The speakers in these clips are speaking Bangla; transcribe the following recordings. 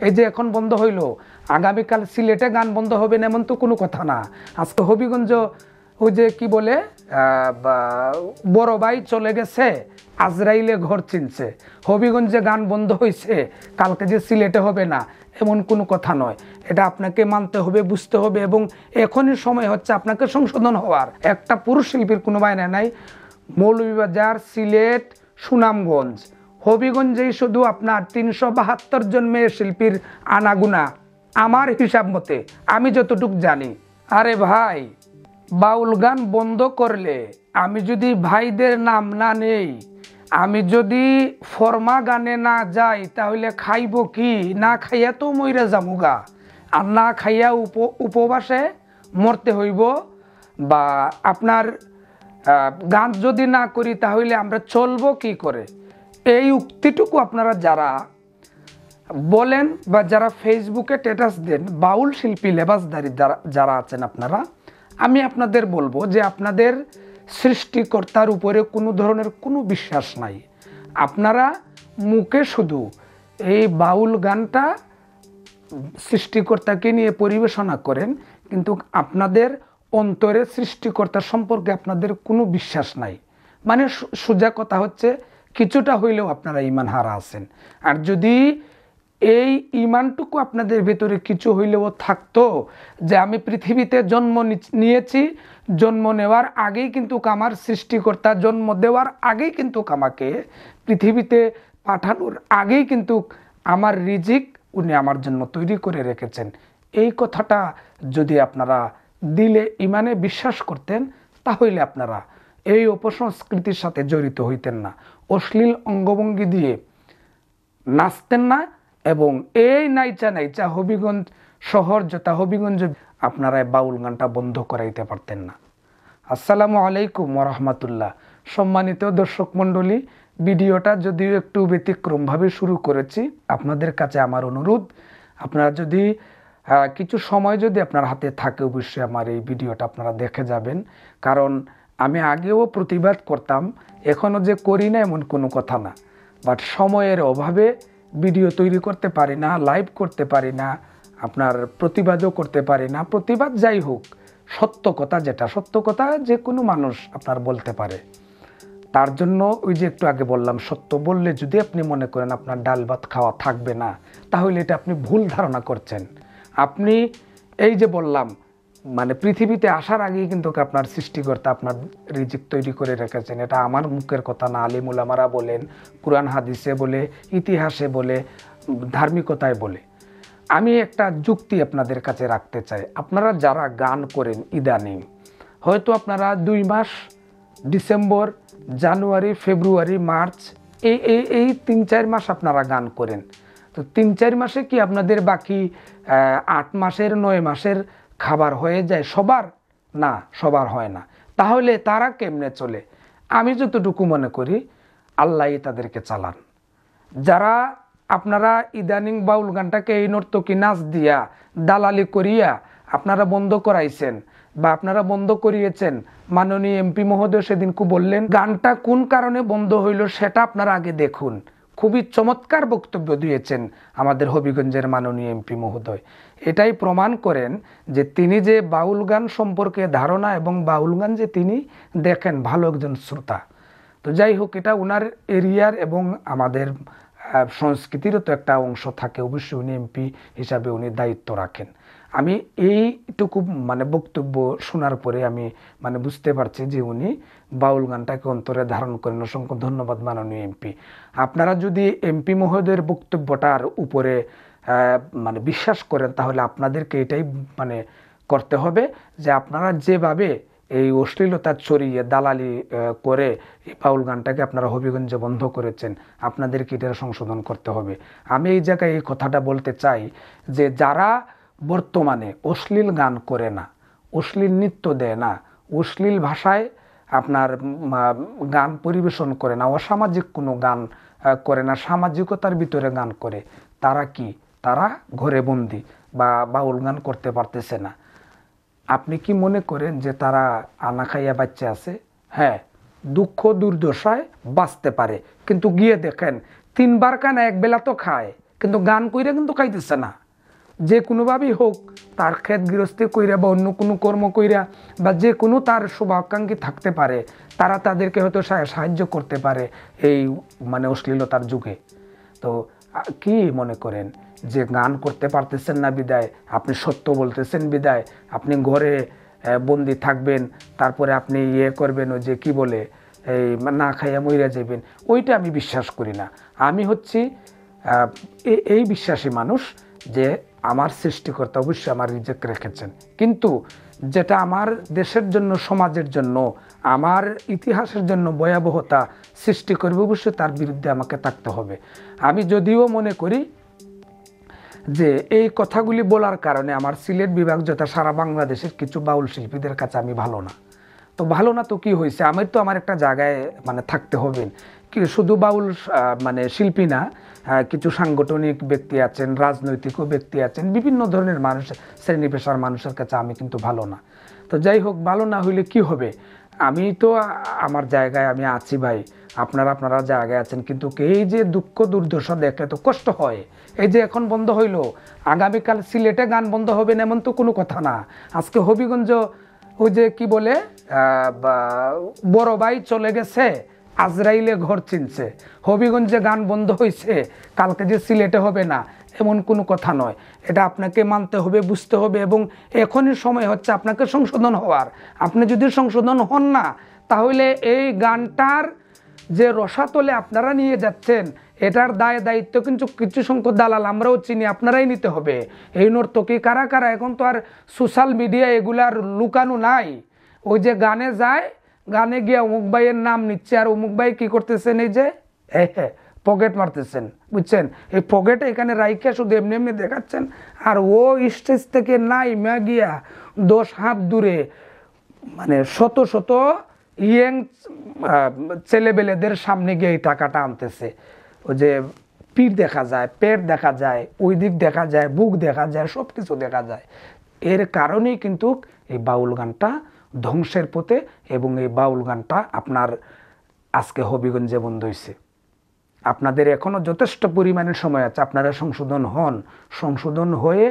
এই যে এখন বন্ধ হইল, আগামীকাল সিলেটে গান বন্ধ হবে না এমন তো কোনো কথা না। আজকে হবিগঞ্জ ওই যে কি বলে বড় ভাই চলে গেছে, আজরাইলে ঘর চিনছে, হবিগঞ্জে গান বন্ধ হয়েছে, কালকে যে সিলেটে হবে না এমন কোনো কথা নয়। এটা আপনাকে মানতে হবে, বুঝতে হবে, এবং এখনই সময় হচ্ছে আপনাকে সংশোধন হওয়ার। একটা পুরুষ শিল্পীর কোনো বাইরে নাই। মৌলভীবাজার, সিলেট, সুনামগঞ্জ, হবিগঞ্জেই শুধু আপনার 372 জন মেয়ে শিল্পীর আনাগুনা আমার হিসাব মতে, আমি যতটুকু জানি। আরে ভাই, বাউল গান বন্ধ করলে আমি যদি ভাইদের নাম না নেই, আমি যদি ফরমা গানে না যাই, তাহলে খাইব কি? না খাইয়া তো মইরা যামুগা, আর না খাইয়া উপবাসে মরতে হইব। বা আপনার গান যদি না করি তাহলে আমরা চলবো কি করে? এই উক্তিটুকু আপনারা যারা বলেন বা যারা ফেসবুকে স্ট্যাটাস দেন, বাউল শিল্পী লেবাসদারি যারা আছেন আপনারা, আমি আপনাদের বলবো যে আপনাদের সৃষ্টিকর্তার উপরে কোনো ধরনের কোনো বিশ্বাস নাই। আপনারা মুখে শুধু এই বাউল গানটা সৃষ্টিকর্তাকে নিয়ে পরিবেশনা করেন, কিন্তু আপনাদের অন্তরে সৃষ্টিকর্তা সম্পর্কে আপনাদের কোনো বিশ্বাস নাই। মানে সোজা কথা হচ্ছে, কিছুটা হইলেও আপনারা ঈমান হারা আছেন। আর যদি এই ঈমানটুকু আপনাদের ভেতরে কিছু হইলেও থাকতো যে আমি পৃথিবীতে জন্ম নিয়েছি, জন্ম নেওয়ার আগেই কিন্তু আমার সৃষ্টিকর্তা, জন্ম দেওয়ার আগেই কিন্তু আমাকে পৃথিবীতে পাঠানোর আগেই কিন্তু আমার রিজিক উনি আমার জন্য তৈরি করে রেখেছেন, এই কথাটা যদি আপনারা দিলে ঈমানে বিশ্বাস করতেন, তাহলে আপনারা এই অপসংস্কৃতির সাথে জড়িত হইতেন না, অশ্লীল অঙ্গভঙ্গি দিয়ে নাচতেন না, এবং এই নাইচা হবিগঞ্জ শহর যথা হবিগঞ্জ আপনারা বাউল গানটা বন্ধ করাইতে পারতেন না। আসসালামু আলাইকুম ওয়া রাহমাতুল্লাহ। সম্মানিত দর্শক মণ্ডলী, ভিডিওটা যদিও একটু ব্যতিক্রমভাবে শুরু করেছি, আপনাদের কাছে আমার অনুরোধ, আপনারা যদি কিছু সময় যদি আপনার হাতে থাকে, অবশ্যই আমার এই ভিডিওটা আপনারা দেখে যাবেন। কারণ আমি আগেও প্রতিবাদ করতাম, এখনও যে করি না এমন কোনো কথা না, বাট সময়ের অভাবে ভিডিও তৈরি করতে পারি না, লাইভ করতে পারি না, আপনার প্রতিবাদও করতে পারি না। প্রতিবাদ যাই হোক, সত্য কথা যেটা, সত্য কথা যে কোনো মানুষ আপনার বলতে পারে। তার জন্য ওই যে একটু আগে বললাম, সত্য বললে যদি আপনি মনে করেন আপনার ডাল ভাত খাওয়া থাকবে না, তাহলে এটা আপনি ভুল ধারণা করছেন। আপনি এই যে বললাম, মানে পৃথিবীতে আসার আগেই কিন্তু আপনার সৃষ্টিকর্তা আপনার রিজিক তৈরি করে রেখেছেন। এটা আমার মুখের কথা না, আলিম উলামারা বলেন, কুরআন হাদিসে বলে, ইতিহাসে বলে, ধার্মিকতায় বলে। আমি একটা যুক্তি আপনাদের কাছে রাখতে চাই। আপনারা যারা গান করেন ইদানিং, হয়তো আপনারা 2 মাস, ডিসেম্বর, জানুয়ারি, ফেব্রুয়ারি, মার্চ, এই 3-4 মাস আপনারা গান করেন। তো 3-4 মাসে কি আপনাদের বাকি 8 মাসের 9 মাসের খাবার হয়ে যায় সবার? না, সবার হয় না। তাহলে তারা কেমনে চলে? আমি যতটুকু মনে করি আল্লাহই তাদেরকে চালান। যারা আপনারা ইদানিং বাউল গানটাকে এই নর্তকী নাচ দিয়া দালালি করিয়া আপনারা বন্ধ করাইছেন বা আপনারা বন্ধ করিয়েছেন, মাননীয় এমপি মহোদয় সেদিনকে বললেন গানটা কোন কারণে বন্ধ হইল সেটা আপনারা আগে দেখুন। খুবই চমৎকার বক্তব্য দিয়েছেন আমাদের হবিগঞ্জের মাননীয় এমপি মহোদয়। এটাই প্রমাণ করেন যে তিনি যে বাউল গান সম্পর্কে ধারণা এবং বাউল গান যে তিনি দেখেন, ভালো একজন শ্রোতা। তো যাই হোক, এটা ওনার এরিয়ার এবং আমাদের সংস্কৃতিরও তো একটা অংশ থাকে, অবশ্যই উনি এমপি হিসাবে উনি দায়িত্ব রাখেন। আমি এইটুকু মানে বক্তব্য শোনার পরে আমি মানে বুঝতে পারছি যে উনি বাউল গানটাকে অন্তরে ধারণ করেন। অসংখ্য ধন্যবাদ মাননীয় এমপি। আপনারা যদি এমপি মহোদয়ের বক্তব্যটার উপরে মানে বিশ্বাস করেন, তাহলে আপনাদেরকে এটাই মানে করতে হবে যে আপনারা যেভাবে এই অশ্লীলতা ছড়িয়ে দালালি করে এই বাউল গানটাকে আপনারা হবিগঞ্জে বন্ধ করেছেন, আপনাদেরকে এটা সংশোধন করতে হবে। আমি এই জায়গায় এই কথাটা বলতে চাই যে যারা বর্তমানে অশ্লীল গান করে না, অশ্লীল নৃত্য দেয় না, অশ্লীল ভাষায় আপনার গান পরিবেশন করে না, অসামাজিক কোনো গান করে না, সামাজিকতার ভিতরে গান করে, তারা কি? তারা ঘরে বন্দি বা বাউল গান করতে পারতেছে না। আপনি কি মনে করেন যে তারা আনা খাইয়া বাচ্চা আছে? হ্যাঁ, দুঃখ দুর্দশায় বাঁচতে পারে, কিন্তু গিয়ে দেখেন 3 বার কানা 1 বেলা তো খায়, কিন্তু গান কইরা কিন্তু খাইতেছে না। যে কোনোভাবেই হোক তার ক্ষেত গৃহস্থী কইরা বা অন্য কোনো কর্ম কইরা বা যে কোনো তার শুভাকাঙ্ক্ষী থাকতে পারে, তারা তাদেরকে হয়তো সাহায্য করতে পারে এই মানে অশ্লীলতার যুগে। তো কি মনে করেন যে গান করতে পারতেছেন না বিদায়, আপনি সত্য বলতেছেন বিদায় আপনি ঘরে বন্দি থাকবেন, তারপরে আপনি করবেন ওই যে কি বলে এই না খাইয়া মইরা যাবেন, ওইটা আমি বিশ্বাস করি না। আমি হচ্ছি এই বিশ্বাসী মানুষ যে আমার সৃষ্টিকর্তা অবশ্যই আমার রিজিক রেখেছেন, কিন্তু যেটা আমার দেশের জন্য, সমাজের জন্য, আমার ইতিহাসের জন্য ভয়াবহতা সৃষ্টি করবে, অবশ্যই তার বিরুদ্ধে আমাকে থাকতে হবে। আমি যদিও মনে করি যে এই কথাগুলি বলার কারণে আমার সিলেট বিভাগ যথা সারা বাংলাদেশের কিছু বাউল শিল্পীদের কাছে আমি ভালো না। তো ভালো না তো কি হয়েছে, আমি তো আমার একটা জায়গায় মানে থাকতে হবে। কি শুধু বাউল মানে শিল্পী না, কিছু সাংগঠনিক ব্যক্তি আছেন, রাজনৈতিকও ব্যক্তি আছেন, বিভিন্ন ধরনের মানুষ, শ্রেণী পেশার মানুষের কাছে আমি কিন্তু ভালো না। তো যাই হোক, ভালো না হইলে কি হবে, আমি তো আমার জায়গায় আমি আছি ভাই, আপনারা জায়গায় আছেন, কিন্তু এই যে দুঃখ দুর্দশা দেখলে তো কষ্ট হয়। এই যে এখন বন্ধ হইলো, আগামীকাল সিলেটে গান বন্ধ হবে না এমন তো কোনো কথা না। আজকে হবিগঞ্জ ওই যে কি বলে বড় ভাই চলে গেছে, আজরাইলে ঘর চিনছে, হবিগঞ্জে গান বন্ধ হয়েছে, কালকে যে সিলেটে হবে না এমন কোনো কথা নয়। এটা আপনাকে মানতে হবে, বুঝতে হবে, এবং এখনই সময় হচ্ছে আপনাকে সংশোধন হওয়ার। আপনি যদি সংশোধন হন না, তাহলে এই গানটার যে রসাতলে আপনারা নিয়ে যাচ্ছেন, এটার দায় দায়িত্ব কিন্তু কিছু সংখ্যক দালাল আমরাও চিনি, আপনারাই নিতে হবে। এই নর্তকী কারা কারা, এখন তো আর সোশ্যাল মিডিয়া এগুলার লুকানো নাই। ওই যে গানে যায়, গানে গিয়ে অমুক ভাইয়ের নাম নিচ্ছে, আর অমুক ভাই কি করতেছেন, এই যে পকেট মারতেছেন, বুঝছেন, এই পকেটে এখানে রাইখে শুধু এমনি এমনি দেখাচ্ছেন, আর ও স্টেজ থেকে নাই মা গিয়া 10 হাত দূরে মানে শত শত ইয়ং ছেলেবেলেদের সামনে গিয়ে এই টাকাটা আনতেছে। ওই যে পিঠ দেখা যায়, পেট দেখা যায়, ওই দিক দেখা যায়, বুক দেখা যায়, সব কিছু দেখা যায়। এর কারণেই কিন্তু এই বাউল গানটা ধ্বংসের পথে, এবং এই বাউল গানটা আপনার আজকে হবিগঞ্জে বন্ধ হয়েছে। আপনাদের এখনও যথেষ্ট পরিমাণের সময় আছে, আপনারা সংশোধন হন। সংশোধন হয়ে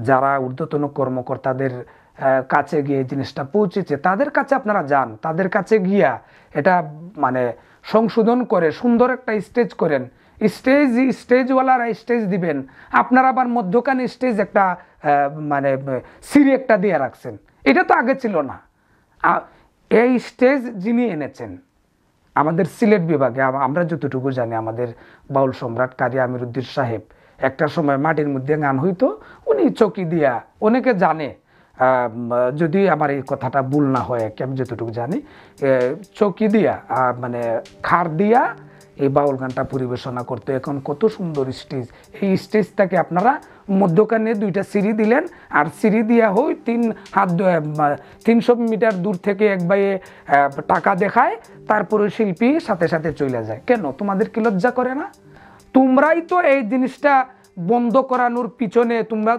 যারা ঊর্ধ্বতন কর্মকর্তাদের কাছে গিয়ে জিনিসটা পৌঁছেছে, তাদের কাছে আপনারা যান, তাদের কাছে গিয়া এটা মানে সংশোধন করে সুন্দর একটা স্টেজ করেন। স্টেজওয়ালারা স্টেজ দিবেন, আপনারা আবার মধ্যখানে স্টেজ একটা মানে সিঁড়ি একটা দিয়ে রাখছেন, এটা তো আগে ছিল না। এই স্টেজ যিনি এনেছেন আমাদের সিলেট বিভাগে, আমরা যতটুকু জানি, আমাদের বাউল সম্রাট কারি আমিরুদ্দিন সাহেব, একটা সময় মাটির মধ্যে গান হইতো, উনি চকি দিয়া, অনেকে জানে, যদি আমার এই কথাটা ভুল না হয়, আমি যতটুকু জানি, চকি দিয়া মানে খাড় দিয়া এই বাউল গানটা পরিবেশনা করতে। এখন কত সুন্দর স্টেজ, এই স্টেজটাকে আপনারা মধ্যখানে 2টা সিঁড়ি দিলেন, আর সিঁড়ি দিয়া হই 300 মিটার দূর থেকে এক ভাইয়ে টাকা দেখায়, তারপরে শিল্পী সাথে সাথে চলে যায়। কেন তোমাদের কি লজ্জা করে না? তোমরাই তো এই জিনিসটা বন্ধ করানোর পিছনে, তোমার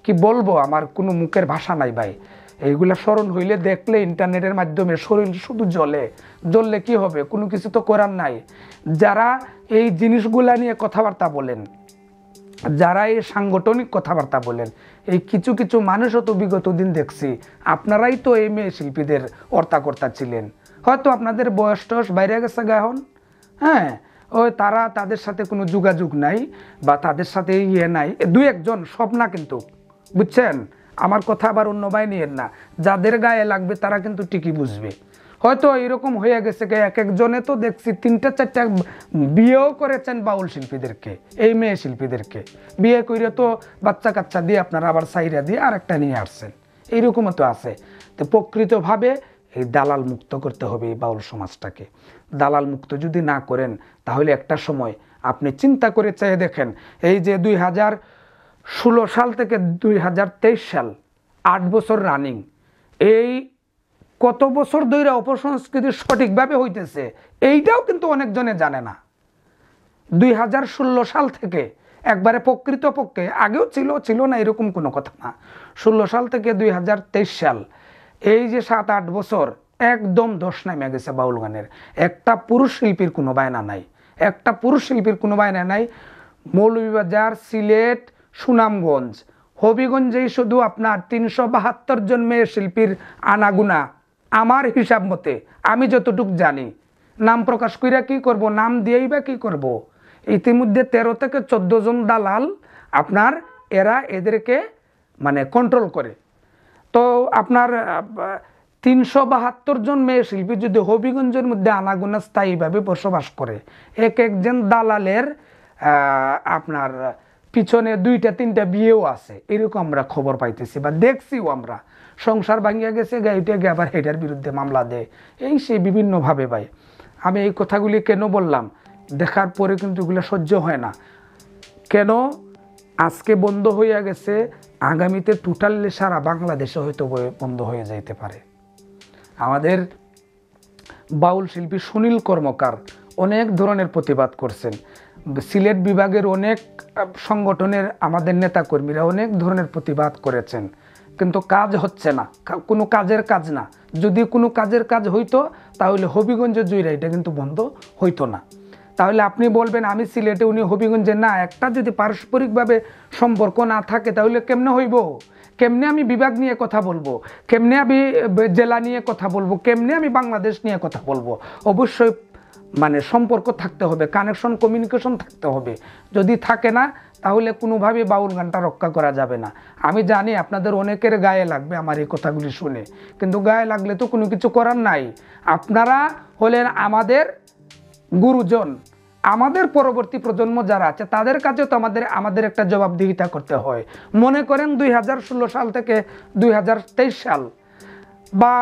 কি বলবো, আমার কোনো মুখের ভাষা নাই ভাই। এইগুলা স্মরণ হইলে, দেখলে ইন্টারনেটের মাধ্যমে শরীর শুধু জ্বললে কি হবে, কোনো কিছু তো করার নাই। যারা এই জিনিসগুলা নিয়ে কথাবার্তা বলেন, যারা এই সাংগঠনিক কথাবার্তা বলেন, এই কিছু কিছু মানুষও তো বিগত দিন দেখছি, আপনারাই তো এই মেয়ে শিল্পীদের অর্তাকর্তা ছিলেন। হয়তো আপনাদের বয়স টয়স বাইরে গেছে এখন, হ্যাঁ, ওই তাদের সাথে কোনো যোগাযোগ নাই, বা তাদের সাথে নাই, 2-1 জন, সব না কিন্তু, বুঝছেন। আমার কথা আবার অন্য ভাই নিয়েন না, যাদের গায়ে লাগবে তারা কিন্তু ঠিকই বুঝবে। হয়তো এরকম হয়ে গেছে, এক একজনে তো দেখছি 3-4টা বিয়েও করেছেন বাউল শিল্পীদেরকে, এই মেয়ে শিল্পীদেরকে বিয়ে করে তো বাচ্চা কাচ্চা দিয়ে আপনারা আবার সাইরা দিয়ে আরেকটা নিয়ে আসছেন, এইরকমও তো আছে। তো প্রকৃতভাবে এই দালাল মুক্ত করতে হবে এই বাউল সমাজটাকে। দালাল মুক্ত যদি না করেন, তাহলে একটা সময় আপনি চিন্তা করে চেয়ে দেখেন, এই যে 2016 সাল থেকে 2023 সাল, 8 বছর রানিং, এই কত বছর ধরে অপসংস্কৃতি সঠিকভাবে হইতেছে, এইটাও কিন্তু অনেকজনে জানে না। 2016 সাল থেকে একবারে প্রকৃতপক্ষে, আগেও ছিল না এরকম কোনো কথা না, 16 সাল থেকে 2023 সাল, এই যে 7-8 বছর একদম ধস নামে গেছে বাউল গানের। একটা পুরুষ শিল্পীর কোনো বায়না নাই, একটা পুরুষ শিল্পীর কোনো বায়না নাই। মৌলভীবাজার, সিলেট, সুনামগঞ্জ, হবিগঞ্জেই শুধু আপনার 372 জন মেয়ে শিল্পীর আনাগুনা আমার হিসাব মতে, আমি যতটুক জানি। নাম প্রকাশ কইরা কি করব, নাম দিয়েই বা কি করব। ইতিমধ্যে 13 থেকে 14 জন দালাল আপনার এরা এদেরকে মানে কন্ট্রোল করে। তো আপনার 372 জন মেয়ে শিল্পী যদি হবিগঞ্জের মধ্যে আনাগোনা স্থায়ীভাবে বসবাস করে, এক একজন দালালের আপনার পিছনে 2-3টা বিয়েও আছে, এরকম আমরা খবর পাইতেছি বা দেখছিও। আমরা সংসার ভাঙিয়া গেছে, গাইতে গিয়ে আবার হেডার বিরুদ্ধে মামলা দেয়, এই সে বিভিন্নভাবে ভাই। আমি এই কথাগুলি কেন বললাম, দেখার পরে কিন্তু এগুলো সহ্য হয় না। কেন আজকে বন্ধ হইয়া গেছে, আগামীতে টোটালি সারা বাংলাদেশে হয়তো বন্ধ হয়ে যাইতে পারে। আমাদের বাউল শিল্পী সুনীল কর্মকার অনেক ধরনের প্রতিবাদ করছেন, সিলেট বিভাগের অনেক সংগঠনের আমাদের নেতাকর্মীরা অনেক ধরনের প্রতিবাদ করেছেন, কিন্তু কাজ হচ্ছে না, কোনো কাজের কাজ না। যদি কোনো কাজের কাজ হইতো তাহলে হবিগঞ্জের জুইরা এটা কিন্তু বন্ধ হইতো না। তাহলে আপনি বলবেন আমি সিলেটে, উনি হবিগঞ্জে, না, একটা যদি পারস্পরিকভাবে সম্পর্ক না থাকে তাহলে কেমনে হইব? কেমনে আমি বিভাগ নিয়ে কথা বলবো, কেমনে আমি জেলা নিয়ে কথা বলবো, কেমনে আমি বাংলাদেশ নিয়ে কথা বলবো? অবশ্যই মানে সম্পর্ক থাকতে হবে, কানেকশন, কমিউনিকেশন থাকতে হবে। যদি থাকে না তাহলে কোনোভাবে বাউল গানটা রক্ষা করা যাবে না। আমি জানি আপনাদের অনেকের গায়ে লাগবে আমার এই কথাগুলি শুনে, কিন্তু গায়ে লাগলে তো কোনো কিছু করার নাই। আপনারা হলেন আমাদের গুরুজন, আমাদের পরবর্তী প্রজন্ম যারা আছে তাদের কাছেও তো আমাদের একটা জবাবদিহিতা করতে হয়। মনে করেন 2016 সাল থেকে 2023 সাল বা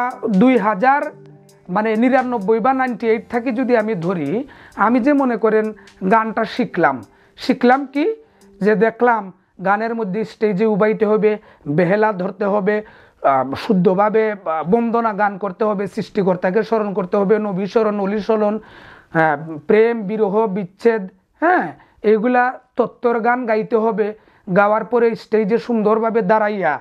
2000 মানে 99 বা 98 থেকে যদি আমি ধরি, আমি যে মনে করেন গানটা শিখলাম কি, যে দেখলাম গানের মধ্যে স্টেজে উবাইতে হবে, বেহেলা ধরতে হবে, শুদ্ধভাবে বন্দনা গান করতে হবে, সৃষ্টিকর্তাকে স্মরণ করতে হবে, নবী স্মরণ, অলি স্মরণ, প্রেম, বিরহ, বিচ্ছেদ, হ্যাঁ, এইগুলা তত্ত্বর গান গাইতে হবে। গাওয়ার পরে স্টেজে সুন্দরভাবে দাঁড়াইয়া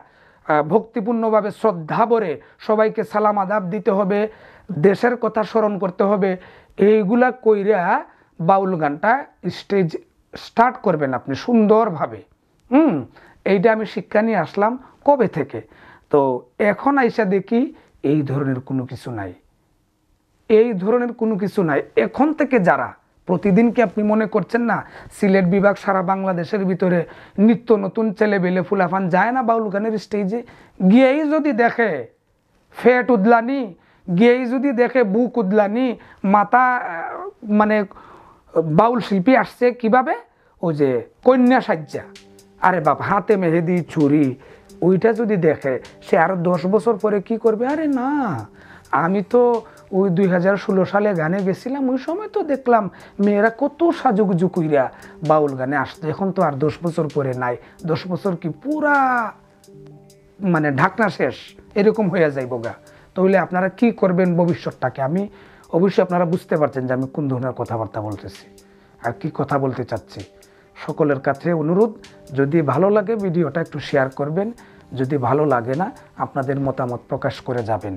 ভক্তিপূর্ণভাবে শ্রদ্ধা ভরে সবাইকে সালাম আদাব দিতে হবে, দেশের কথা স্মরণ করতে হবে। এইগুলা কইরা বাউল গানটা স্টেজ স্টার্ট করবেন আপনি সুন্দরভাবে। এইটা আমি শিক্ষা নিয়ে আসলাম কবে থেকে। তো এখন আইসা দেখি এই ধরনের কোনো কিছু নাই, এখন থেকে যারা প্রতিদিনকে আপনি মনে করছেন না সিলেট বিভাগ সারা বাংলাদেশের ভিতরে নিত্য নতুন ছেলেবেলে ফুলাফান যায় না বাউল গানের স্টেজে? গিয়েই যদি দেখে ফেট উদলানি, গিয়েই যদি দেখে বুক উদলানি, মাথা মানে বাউল শিল্পী আসছে কিভাবে, ও যে কন্যা সাজ্জা, আরে বাপ, হাতে মেহেদি, ছুরি, ওইটা যদি দেখে, সে আরো 10 বছর পরে কি করবে? আরে না, আমি তো ওই 2016 সালে গানে গেছিলাম, ওই সময় তো দেখলাম মেয়েরা কত সাজুগুজু কইরা বাউল গানে আসতো, এখন তো আর 10 বছর পরে নাই। 10 বছর কি পুরা মানে ঢাকনা শেষ, এরকম হয়ে যাইব গা। তাহলে আপনারা কি করবেন ভবিষ্যৎটাকে? আমি অবশ্যই আপনারা বুঝতে পারছেন যে আমি কোন ধরনের কথাবার্তা বলতেছি আর কি কথা বলতে চাচ্ছি। সকলের কাছে অনুরোধ, যদি ভালো লাগে ভিডিওটা একটু শেয়ার করবেন, যদি ভালো লাগে না আপনাদের মতামত প্রকাশ করে যাবেন।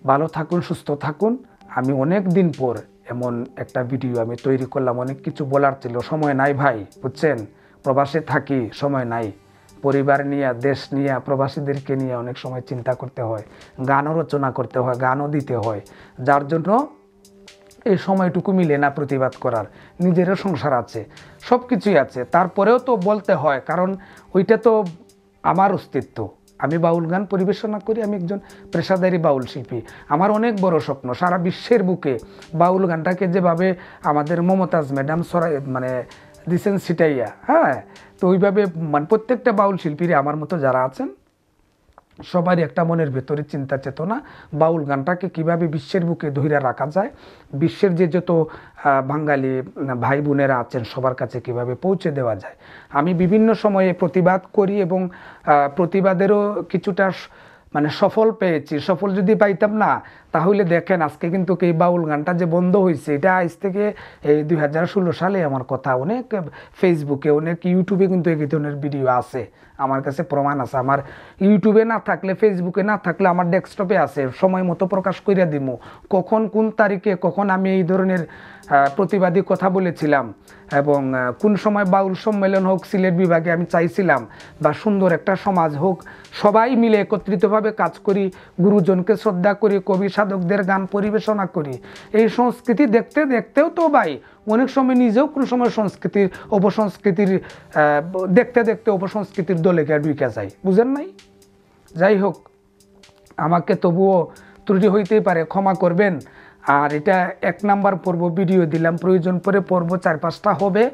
ভালো থাকুন, সুস্থ থাকুন। আমি অনেক দিন পর এমন একটা ভিডিও আমি তৈরি করলাম, অনেক কিছু বলার ছিল, সময় নাই ভাই, বুঝছেন, প্রবাসে থাকি, সময় নাই। পরিবার নিয়ে, দেশ নিয়ে, প্রবাসীদেরকে নিয়ে অনেক সময় চিন্তা করতে হয়, গানও রচনা করতে হয়, গানও দিতে হয়, যার জন্য এই সময়টুকু মিলে না প্রতিবাদ করার। নিজেরও সংসার আছে, সব কিছুই আছে, তারপরেও তো বলতে হয়, কারণ ওইটা তো আমার অস্তিত্ব। আমি বাউল গান পরিবেশনা করি, আমি একজন পেশাদারি বাউল শিল্পী। আমার অনেক বড় স্বপ্ন সারা বিশ্বের বুকে বাউল গানটাকে যেভাবে আমাদের মমতাজ ম্যাডাম মানে দিছেন ছিটাইয়া, হ্যাঁ, তো ওইভাবে মানে প্রত্যেকটা বাউল শিল্পীরা আমার মতো যারা আছেন সবারই একটা মনের ভেতরে চিন্তা চেতনা, বাউল গানটাকে কিভাবে বিশ্বের বুকে ধইরা রাখা যায়, বিশ্বের যে যত বাঙালি ভাই বোনেরা আছেন সবার কাছে কিভাবে পৌঁছে দেওয়া যায়। আমি বিভিন্ন সময়ে প্রতিবাদ করি এবং প্রতিবাদেরও কিছুটা মানে সফল পেয়েছি। সফল যদি পাইতাম না তাহলে দেখেন আজকে কিন্তু এই বাউল গানটা যে বন্ধ হয়েছে, এটা আজ থেকে এই 2016 সালে আমার কথা, অনেক ফেসবুকে, অনেক ইউটিউবে কিন্তু এই ধরনের ভিডিও আছে, আমার কাছে প্রমাণ আছে। আমার ইউটিউবে না থাকলে, ফেসবুকে না থাকলে আমার ডেস্কটপে আছে, সময় মতো প্রকাশ করে দিব কখন কোন তারিখে কখন আমি এই ধরনের প্রতিবাদী কথা বলেছিলাম। এবং কোন সময় বাউল সম্মেলন হোক সিলেট বিভাগে, আমি চাইছিলাম বা সুন্দর একটা সমাজ হোক, সবাই মিলে একত্রিতভাবে কাজ করি, গুরুজনকে শ্রদ্ধা করি, কবি সাধকদের গান পরিবেশনা করি। এই সংস্কৃতি দেখতে দেখতেও তো ভাই অনেক সময় নিজেও কোনো সময় সংস্কৃতির অপসংস্কৃতির দেখতে দেখতে অপসংস্কৃতির দলে গিয়ে ঢুকে যায়, বুঝেন নাই? যাই হোক, আমাকে তবুও ত্রুটি হইতেই পারে, ক্ষমা করবেন। আর এটা 1 নাম্বার পর্ব ভিডিও দিলাম, প্রয়োজন পরে পর্ব 4-5টা হবে।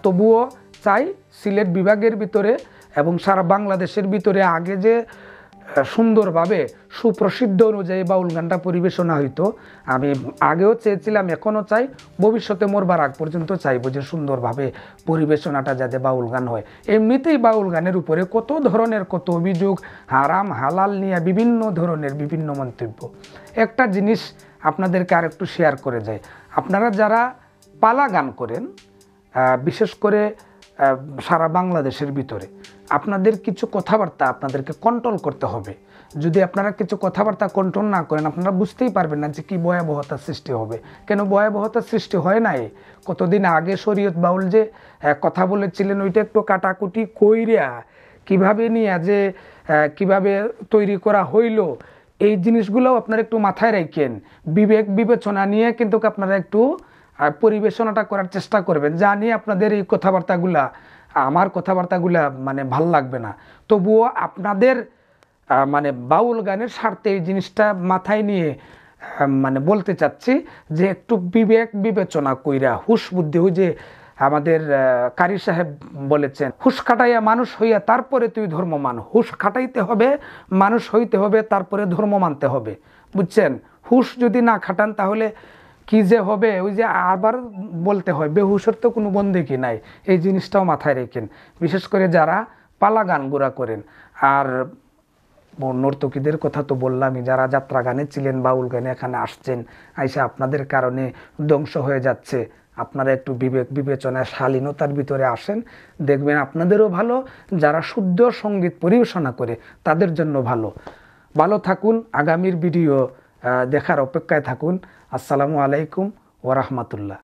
তবুও চাই সিলেট বিভাগের ভিতরে এবং সারা বাংলাদেশের ভিতরে আগে যে সুন্দরভাবে সুপ্রসিদ্ধ অনুযায়ী বাউল গানটা পরিবেশনা হইতো, আমি আগেও চেয়েছিলাম, এখনও চাই, ভবিষ্যতে মরবার আগ পর্যন্ত চাইবো যে সুন্দরভাবে পরিবেশনাটা যাতে বাউল গান হয়। এমনিতেই বাউল গানের উপরে কত ধরনের কত অভিযোগ, হারাম হালাল নিয়ে বিভিন্ন ধরনের বিভিন্ন মন্তব্য। একটা জিনিস আপনাদেরকে আর একটু শেয়ার করে যায়, আপনারা যারা পালা গান করেন, বিশেষ করে সারা বাংলাদেশের ভিতরে, আপনাদের কিছু কথাবার্তা আপনাদেরকে কন্ট্রোল করতে হবে। যদি আপনারা কিছু কথাবার্তা কন্ট্রোল না করেন, আপনারা বুঝতেই পারবেন না যে কি ভয়াবহতার সৃষ্টি হবে। কেন ভয়াবহতার সৃষ্টি হয় নাই? কতদিন আগে শরীয়ত বাউল যে কথা বলেছিলেন, ওইটা একটু কাটাকুটি কইরা কিভাবে নিয়ে যে কিভাবে তৈরি করা হইল, এই জিনিসগুলোও আপনারা একটু মাথায় রাখেন। বিবেক বিবেচনা নিয়ে কিন্তু আপনারা একটু পরিবেশনাটা করার চেষ্টা করবেন। জানি আপনাদের এই কথাবার্তাগুলা, আমার কথাবার্তাগুলা মানে ভাল লাগবে না, তবুও আপনাদের মানে বাউল গানের স্বার্থে এই জিনিসটা মাথায় নিয়ে মানে বলতে চাচ্ছি যে একটু বিবেক বিবেচনা কইরা হুশ বুদ্ধি, ওই যে আমাদের কারি সাহেব বলেছেন, হুশ খাটাইয়া মানুষ হইয়া তারপরে তুই ধর্ম মান। হুশ খাটাইতে হবে, মানুষ হইতে হবে, তারপরে ধর্ম মানতে হবে, বুঝছেন? হুশ যদি না খাটান তাহলে কি যে হবে, ওই যে আবার বলতে হয় বেহুশের তো কোনো বন্দেকি নাই। এই জিনিসটাও মাথায় রেখেন, বিশেষ করে যারা পালা গান গুড়া করেন। আর নর্তকীদের কথা তো বললামই, যারা যাত্রা গানে ছিলেন, বাউল গানে এখানে আসছেন, আইসা আপনাদের কারণে ধ্বংস হয়ে যাচ্ছে। আপনারা একটু বিবেক বিবেচনায় শালীনতার ভিতরে আসেন, দেখবেন আপনাদেরও ভালো, যারা শুদ্ধ সঙ্গীত পরিবেশনা করে তাদের জন্য ভালো। ভালো থাকুন, আগামীর ভিডিও দেখার অপেক্ষায় থাকুন। আসসালামু আলাইকুম ওয়া রাহমাতুল্লাহ।